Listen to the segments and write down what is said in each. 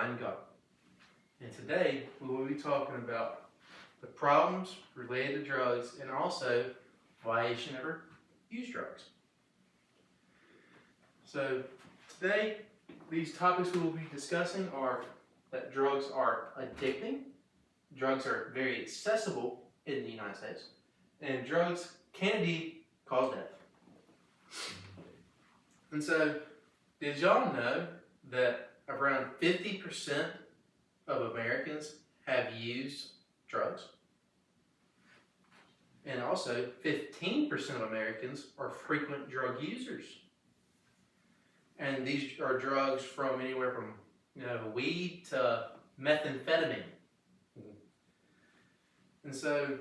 Brian Gunn. And today we will be talking about the problems related to drugs and also why you should never use drugs. So today, these topics we will be discussing are that drugs are addicting, drugs are very accessible in the United States, and drugs can indeed cause death. And so, did y'all know that around 50% of Americans have used drugs? And also, 15% of Americans are frequent drug users. And these are drugs from anywhere from weed to methamphetamine. And so,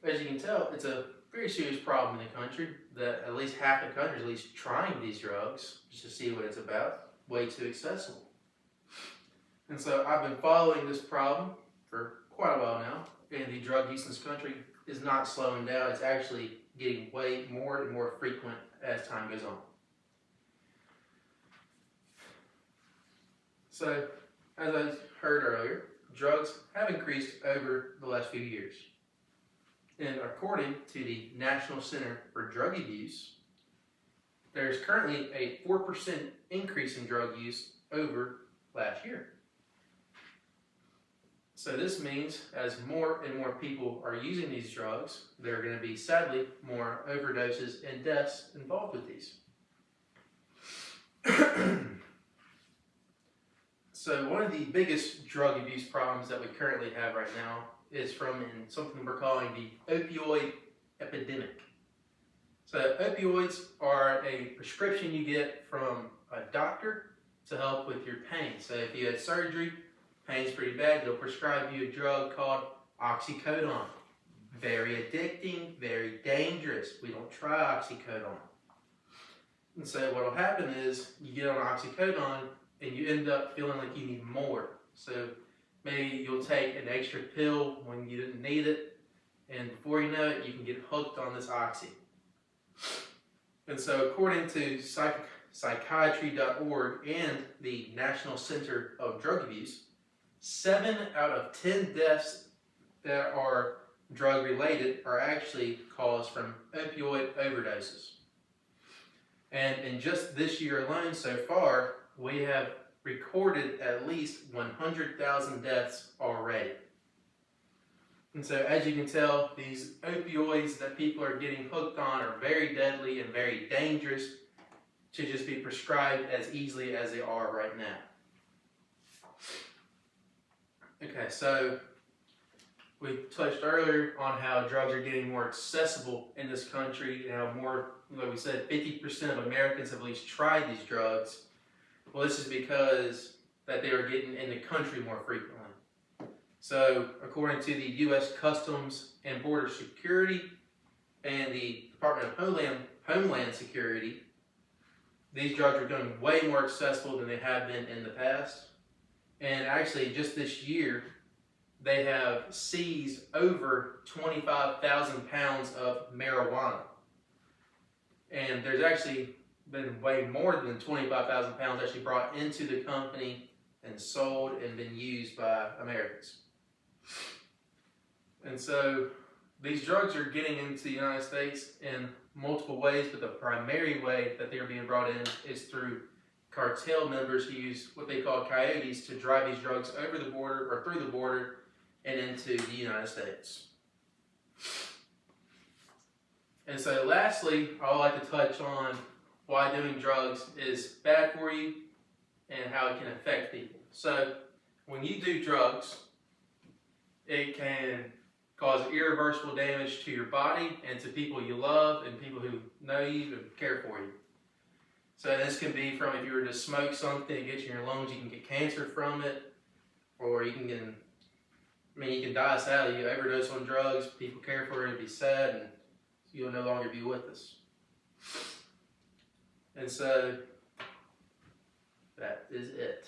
as you can tell, it's a very serious problem in the country that at least half the country is at least trying these drugs just to see what it's about. Way too accessible. And so I've been following this problem for quite a while now, and the drug use in this country is not slowing down. It's actually getting way more and more frequent as time goes on. So, as I heard earlier, drugs have increased over the last few years. And according to the National Center for Drug Abuse, there's currently a 4% increase in drug use over last year. So this means as more and more people are using these drugs, there are going to be, sadly, more overdoses and deaths involved with these. So one of the biggest drug abuse problems that we currently have right now is from something we're calling the opioid epidemic. So opioids are a prescription you get from a doctor to help with your pain. So if you had surgery, pain's pretty bad, they'll prescribe you a drug called oxycodone. Very addicting, very dangerous. We don't try oxycodone. And so what will happen is you get on oxycodone and you end up feeling like you need more. So maybe you'll take an extra pill when you didn't need it, and before you know it, you can get hooked on this oxy. And so according to psychiatry.org and the National Center of Drug Abuse, 7 out of 10 deaths that are drug related are actually caused from opioid overdoses. And in just this year alone so far, we have recorded at least 100,000 deaths already. And so as you can tell, these opioids that people are getting hooked on are very deadly and very dangerous to just be prescribed as easily as they are right now. Okay, so we touched earlier on how drugs are getting more accessible in this country and how more, like we said, 50% of Americans have at least tried these drugs. Well, this is because that they are getting in the country more frequently. So, according to the U.S. Customs and Border Security and the Department of Homeland Security, these drugs are becoming way more accessible than they have been in the past. And actually, just this year, they have seized over 25,000 pounds of marijuana. And there's actually been way more than 25,000 pounds actually brought into the company and sold and been used by Americans. And so these drugs are getting into the United States in multiple ways, but the primary way that they're being brought in is through cartel members who use what they call coyotes to drive these drugs over the border or through the border and into the United States. And so lastly, I would like to touch on why doing drugs is bad for you and how it can affect people. So when you do drugs, it can cause irreversible damage to your body and to people you love and people who know you and care for you. So this can be from if you were to smoke something, it gets in your lungs, you can get cancer from it, or you can die sadly. You overdose on drugs, people care for you, it'll be sad, and you'll no longer be with us. And so that is it.